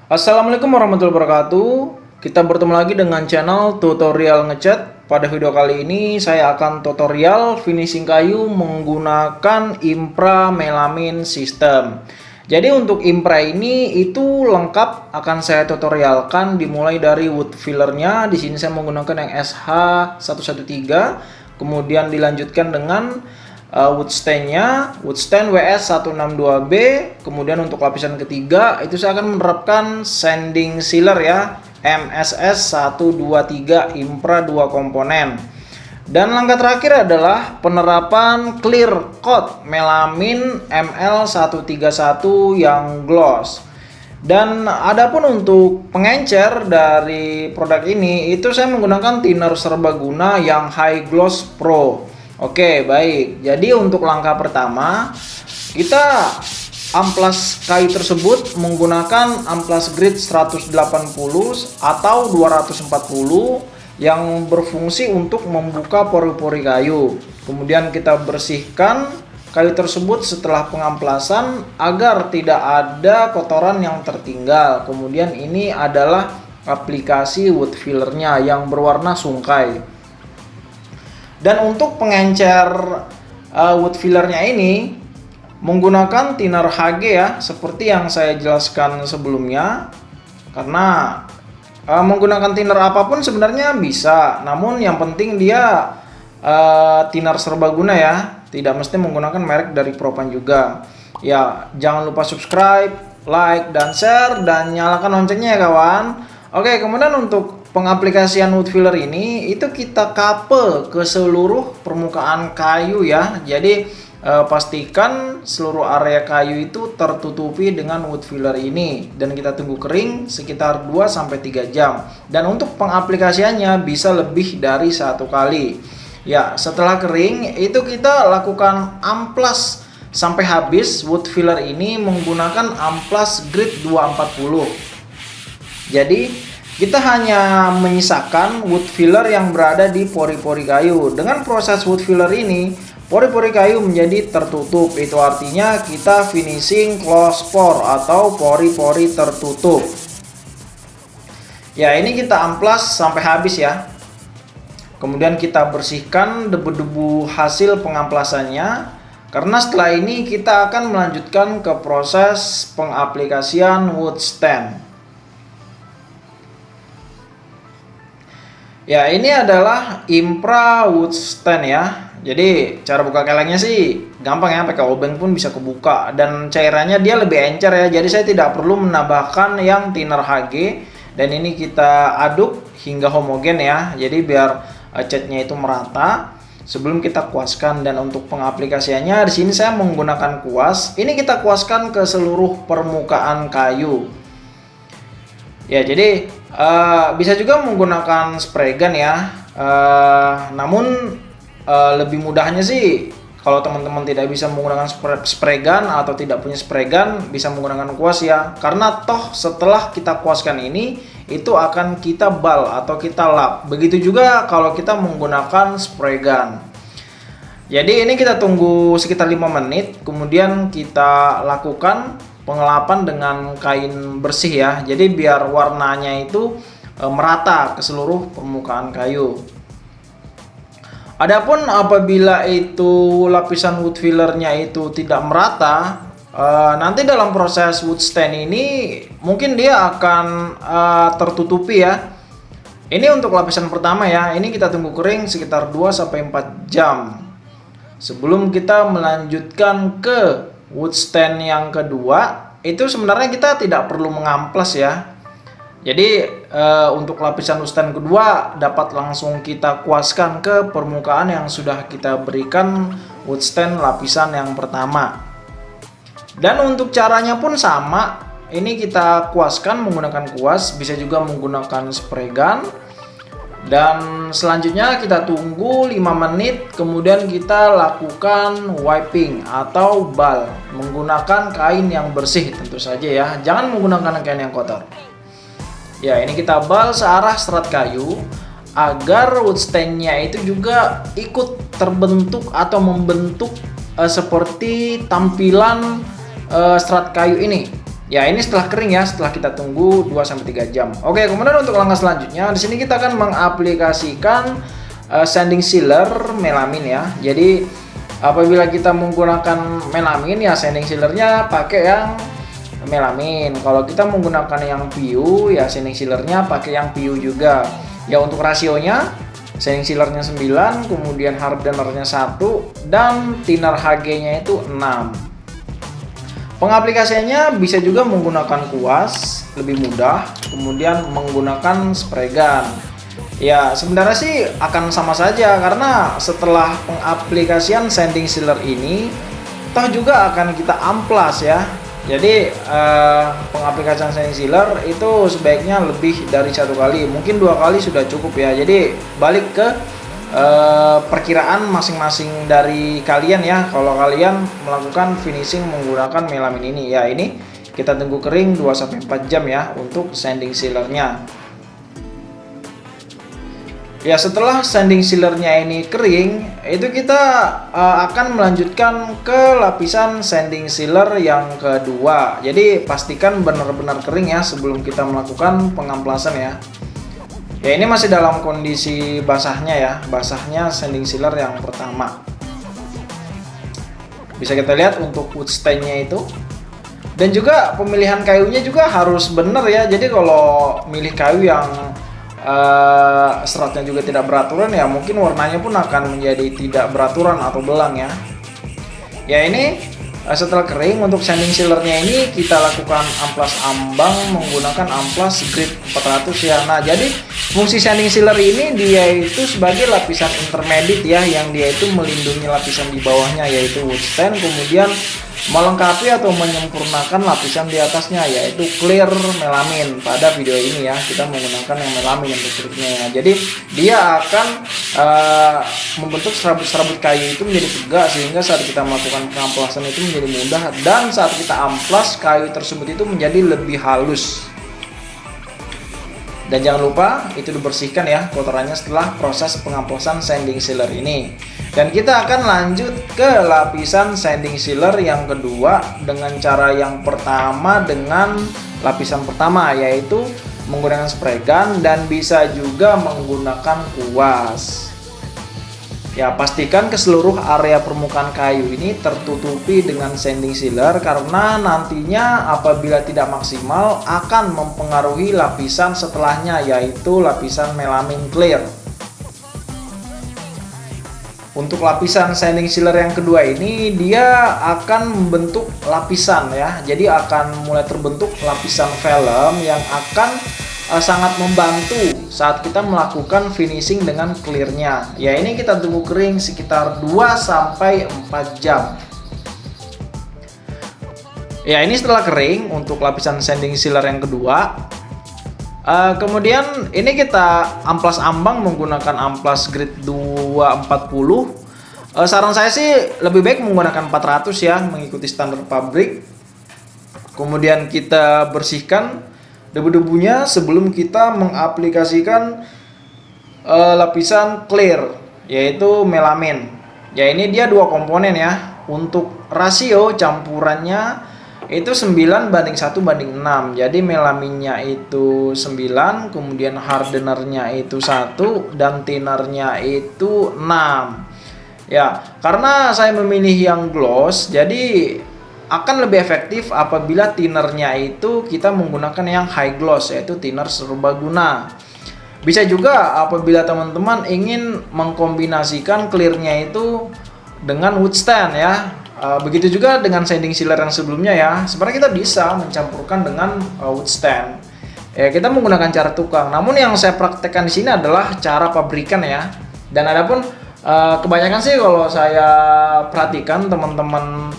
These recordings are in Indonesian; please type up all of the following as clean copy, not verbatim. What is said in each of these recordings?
Assalamualaikum warahmatullahi wabarakatuh. Kita bertemu lagi dengan channel tutorial ngecat. Pada video kali ini saya akan tutorial finishing kayu menggunakan Impra Melamine System. Jadi untuk Impra ini itu lengkap akan saya tutorialkan, dimulai dari wood fillernya. Di sini saya menggunakan yang SH113, kemudian dilanjutkan dengan wood stand-nya, wood stand WS162B. Kemudian untuk lapisan ketiga itu saya akan menerapkan sanding sealer ya, MSS123 Impra 2 komponen. Dan langkah terakhir adalah penerapan clear coat melamine ML131 yang gloss. Dan adapun untuk pengencer dari produk ini itu saya menggunakan thinner serbaguna yang High Gloss Pro. Oke, baik. Jadi untuk langkah pertama kita amplas kayu tersebut menggunakan amplas grit 180 atau 240 yang berfungsi untuk membuka pori-pori kayu. Kemudian kita bersihkan kayu tersebut setelah pengamplasan agar tidak ada kotoran yang tertinggal. Kemudian ini adalah aplikasi wood fillernya yang berwarna sungkai. Dan untuk pengencer wood fillernya ini menggunakan thinner HG ya, seperti yang saya jelaskan sebelumnya. Karena menggunakan thinner apapun sebenarnya bisa, namun yang penting dia thinner serbaguna ya, tidak mesti menggunakan merek dari Propan juga. Ya, jangan lupa subscribe, like, dan share, dan nyalakan loncengnya ya kawan. Oke, kemudian untuk pengaplikasian wood filler ini itu kita couple ke seluruh permukaan kayu ya. Jadi pastikan seluruh area kayu itu tertutupi dengan wood filler ini, dan kita tunggu kering sekitar 2-3 jam. Dan untuk pengaplikasiannya bisa lebih dari 1 kali. Ya, setelah kering itu kita lakukan amplas sampai habis wood filler ini menggunakan amplas grit 240. Jadi kita hanya menyisakan wood filler yang berada di pori-pori kayu. Dengan proses wood filler ini, pori-pori kayu menjadi tertutup. Itu artinya kita finishing close pore atau pori-pori tertutup. Ya, ini kita amplas sampai habis ya. Kemudian kita bersihkan debu-debu hasil pengamplasannya. Karena setelah ini kita akan melanjutkan ke proses pengaplikasian wood stand. Ya, ini adalah Impra wood stand ya. Jadi cara buka kelengnya sih gampang ya, pakai obeng pun bisa kebuka, dan cairannya dia lebih encer ya. Jadi saya tidak perlu menambahkan yang thinner HG, dan ini kita aduk hingga homogen ya. Jadi biar catnya itu merata sebelum kita kuaskan. Dan untuk pengaplikasiannya di sini saya menggunakan kuas. Ini kita kuaskan ke seluruh permukaan kayu. Ya, jadi bisa juga menggunakan spray gun ya. Namun lebih mudahnya sih kalau teman-teman tidak bisa menggunakan spray gun atau tidak punya spray gun, bisa menggunakan kuas ya. Karena toh setelah kita kuaskan ini itu akan kita bal atau kita lap. Begitu juga kalau kita menggunakan spray gun. Jadi ini kita tunggu sekitar 5 menit, kemudian kita lakukan pengelapan dengan kain bersih ya. Jadi biar warnanya itu merata ke seluruh permukaan kayu. Adapun apabila itu lapisan wood fillernya itu tidak merata, nanti dalam proses wood stand ini mungkin dia akan tertutupi ya. Ini untuk lapisan pertama ya. Ini kita tunggu kering sekitar 2-4 jam sebelum kita melanjutkan ke wood stand yang kedua. Itu sebenarnya kita tidak perlu mengamplas ya. Jadi untuk lapisan wood stand kedua dapat langsung kita kuaskan ke permukaan yang sudah kita berikan wood stand lapisan yang pertama. Dan untuk caranya pun sama. Ini kita kuaskan menggunakan kuas, bisa juga menggunakan spray gun. Dan selanjutnya kita tunggu 5 menit, kemudian kita lakukan wiping atau bal menggunakan kain yang bersih tentu saja ya, jangan menggunakan kain yang kotor. Ya, ini kita bal searah serat kayu agar wood stand-nya itu juga ikut terbentuk atau membentuk seperti tampilan serat kayu ini. Ya, ini setelah kering ya, setelah kita tunggu 2-3 jam. Oke, kemudian untuk langkah selanjutnya di sini kita akan mengaplikasikan sanding sealer melamin ya. Jadi apabila kita menggunakan melamin ya, sanding sealernya pakai yang melamin. Kalau kita menggunakan yang PU ya, sanding sealernya pakai yang PU juga. Ya, untuk rasionya sanding sealernya 9, kemudian hardenernya 1, dan thinner HG-nya itu 6. Pengaplikasiannya bisa juga menggunakan kuas, lebih mudah, kemudian menggunakan spray gun. Ya, sebenarnya sih akan sama saja karena setelah pengaplikasian sanding sealer ini toh juga akan kita amplas ya. Jadi pengaplikasian sanding sealer itu sebaiknya lebih dari 1 kali, mungkin 2 kali sudah cukup ya. Jadi balik ke perkiraan masing-masing dari kalian ya. Kalau kalian melakukan finishing menggunakan melamin ini ya, ini kita tunggu kering 2-4 jam ya untuk sanding sealernya. Ya, setelah sanding sealernya ini kering, itu kita akan melanjutkan ke lapisan sanding sealer yang kedua. Jadi pastikan benar-benar kering ya sebelum kita melakukan pengamplasan ya. Ya, ini masih dalam kondisi basahnya ya, basahnya sanding sealer yang pertama. Bisa kita lihat untuk wood stain-nya itu. Dan juga pemilihan kayunya juga harus benar ya. Jadi kalau milih kayu yang seratnya juga tidak beraturan ya, mungkin warnanya pun akan menjadi tidak beraturan atau belang ya. Ya, ini setelah kering untuk sanding sealernya ini kita lakukan amplas ambang menggunakan amplas grade 400 ya. Nah, jadi fungsi sanding sealer ini dia itu sebagai lapisan intermediate ya, yang dia itu melindungi lapisan di bawahnya yaitu wood stain, kemudian melengkapi atau menyempurnakan lapisan di atasnya yaitu clear melamin. Pada video ini ya kita menggunakan yang melamin untuk berikutnya ya. Jadi dia akan membentuk serabut-serabut kayu itu menjadi tegak sehingga saat kita melakukan pengamplasan itu menjadi mudah, dan saat kita amplas kayu tersebut itu menjadi lebih halus. Dan jangan lupa itu dibersihkan ya kotorannya setelah proses pengamplasan sanding sealer ini. Dan kita akan lanjut ke lapisan sanding sealer yang kedua dengan cara yang pertama dengan lapisan pertama, yaitu menggunakan spray gun dan bisa juga menggunakan kuas. Ya, pastikan ke seluruh area permukaan kayu ini tertutupi dengan sanding sealer karena nantinya apabila tidak maksimal akan mempengaruhi lapisan setelahnya yaitu lapisan melamin clear. Untuk lapisan sanding sealer yang kedua ini dia akan membentuk lapisan ya. Jadi akan mulai terbentuk lapisan film yang akan sangat membantu saat kita melakukan finishing dengan clearnya. Ya, ini kita tunggu kering sekitar 2-4 jam. Ya, ini setelah kering untuk lapisan sanding sealer yang kedua. Kemudian ini kita amplas ambang menggunakan amplas grade 240. Saran saya sih lebih baik menggunakan 400 ya, mengikuti standar pabrik. Kemudian kita bersihkan debu-debunya sebelum kita mengaplikasikan lapisan clear yaitu melamin. Ya, ini dia 2 komponen ya. Untuk rasio campurannya itu 9:1:6. Jadi melaminnya itu 9, kemudian hardenernya itu 1 dan thinnernya itu 6. Ya, karena saya memilih yang gloss jadi akan lebih efektif apabila thinnernya itu kita menggunakan yang high gloss yaitu thinner serbaguna. Bisa juga apabila teman-teman ingin mengkombinasikan clearnya itu dengan wood stain ya. Begitu juga dengan sanding sealer yang sebelumnya ya. Sebenarnya kita bisa mencampurkan dengan wood stain. Ya, kita menggunakan cara tukang. Namun yang saya praktekkan di sini adalah cara pabrikan ya. Dan adapun kebanyakan sih kalau saya perhatikan teman-teman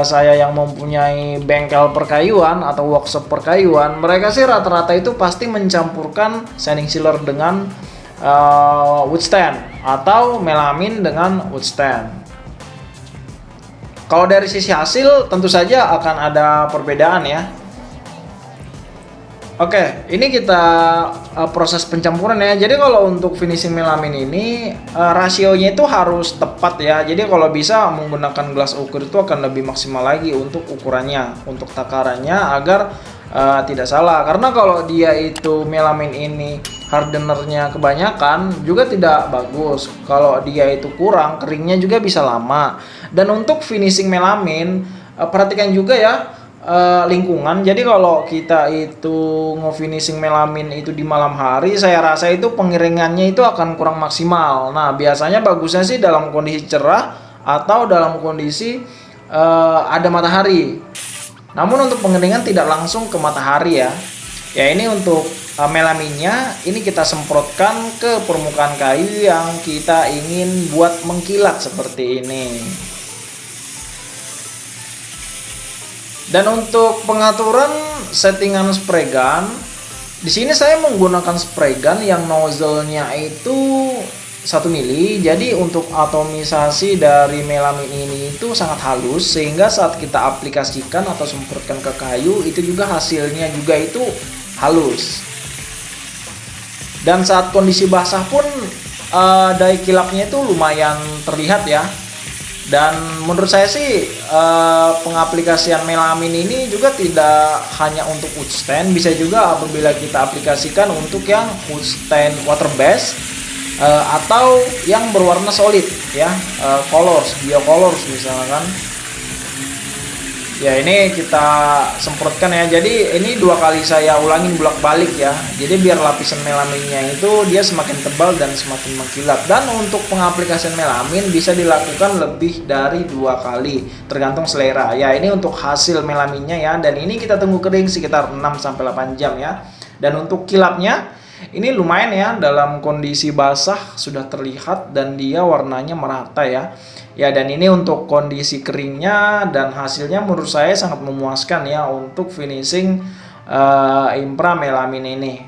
saya yang mempunyai bengkel perkayuan atau workshop perkayuan, mereka sih rata-rata itu pasti mencampurkan sanding sealer dengan wood stain atau melamin dengan wood stain. Kalau dari sisi hasil tentu saja akan ada perbedaan ya. Oke, ini kita proses pencampuran ya. Jadi kalau untuk finishing melamin ini rasionya itu harus tepat ya. Jadi kalau bisa menggunakan gelas ukur itu akan lebih maksimal lagi untuk ukurannya, untuk takarannya agar tidak salah. Karena kalau dia itu melamin ini hardenernya kebanyakan juga tidak bagus. Kalau dia itu kurang, keringnya juga bisa lama. Dan untuk finishing melamin perhatikan juga ya lingkungan. Jadi kalau kita itu nge-finishing melamin itu di malam hari, saya rasa itu pengeringannya itu akan kurang maksimal. Nah, biasanya bagusnya sih dalam kondisi cerah atau dalam kondisi ada matahari. Namun untuk pengeringan tidak langsung ke matahari ya. Ya ini untuk melaminnya ini kita semprotkan ke permukaan kayu yang kita ingin buat mengkilat seperti ini. Dan untuk pengaturan settingan spray gun, di sini saya menggunakan spray gun yang nozzle-nya itu 1 mili. Jadi untuk atomisasi dari melamin ini itu sangat halus sehingga saat kita aplikasikan atau semprotkan ke kayu itu juga hasilnya juga itu halus. Dan saat kondisi basah pun daya kilapnya itu lumayan terlihat ya. Dan menurut saya sih pengaplikasian melamin ini juga tidak hanya untuk wood stand, bisa juga apabila kita aplikasikan untuk yang wood stand water base atau yang berwarna solid ya, colors, biocolors misalkan. Ya ini kita semprotkan ya. Jadi ini 2 kali saya ulangin bolak-balik ya. Jadi biar lapisan melaminnya itu dia semakin tebal dan semakin mengkilap. Dan untuk pengaplikasian melamin bisa dilakukan lebih dari 2 kali, tergantung selera. Ya ini untuk hasil melaminnya ya. Dan ini kita tunggu kering sekitar 6-8 jam ya. Dan untuk kilapnya ini lumayan ya, dalam kondisi basah sudah terlihat dan dia warnanya merata ya. Ya dan ini untuk kondisi keringnya dan hasilnya menurut saya sangat memuaskan ya untuk finishing Impra melamin ini.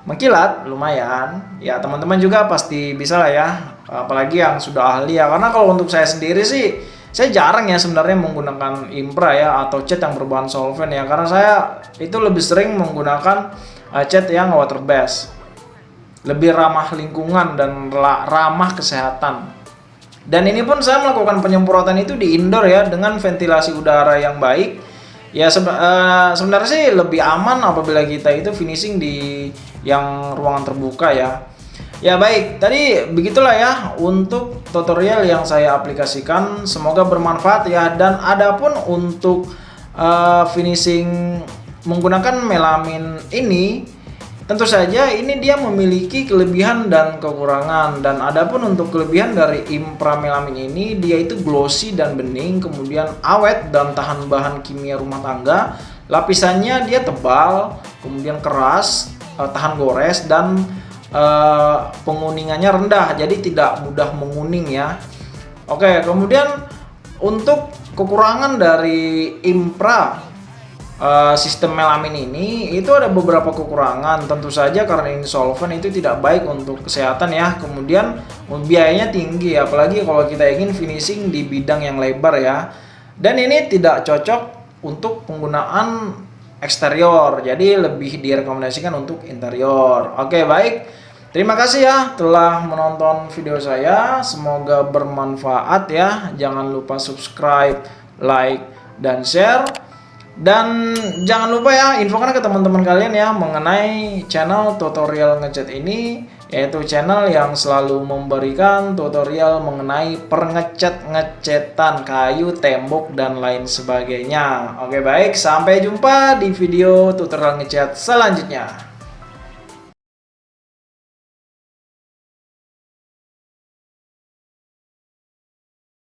Mengkilat lumayan. Ya teman-teman juga pasti bisa lah ya, apalagi yang sudah ahli ya. Karena kalau untuk saya sendiri sih saya jarang ya sebenarnya menggunakan Impra ya atau cat yang berbahan solvent ya. Karena saya itu lebih sering menggunakan cat yang water base. Lebih ramah lingkungan dan ramah kesehatan. Dan ini pun saya melakukan penyemprotan itu di indoor ya, dengan ventilasi udara yang baik. Ya sebenarnya sih lebih aman apabila kita itu finishing di yang ruangan terbuka ya. Ya baik, tadi begitulah ya untuk tutorial yang saya aplikasikan. Semoga bermanfaat ya. Dan adapun untuk finishing menggunakan melamin ini, tentu saja ini dia memiliki kelebihan dan kekurangan. Dan adapun untuk kelebihan dari Impra melamin ini, dia itu glossy dan bening, kemudian awet dan tahan bahan kimia rumah tangga. Lapisannya dia tebal, kemudian keras, tahan gores, dan penguningannya rendah, jadi tidak mudah menguning ya. Oke, kemudian untuk kekurangan dari Impra sistem melamin ini itu ada beberapa kekurangan. Tentu saja karena ini solvent itu tidak baik untuk kesehatan ya. Kemudian biayanya tinggi, apalagi kalau kita ingin finishing di bidang yang lebar ya. Dan ini tidak cocok untuk penggunaan eksterior, jadi lebih direkomendasikan untuk interior. Oke baik, terima kasih ya telah menonton video saya. Semoga bermanfaat ya. Jangan lupa subscribe, like, dan share. Dan jangan lupa ya, infokan ke teman-teman kalian ya mengenai channel tutorial ngecat ini, yaitu channel yang selalu memberikan tutorial mengenai ngecetan kayu, tembok, dan lain sebagainya. Oke baik, sampai jumpa di video tutorial ngecat selanjutnya.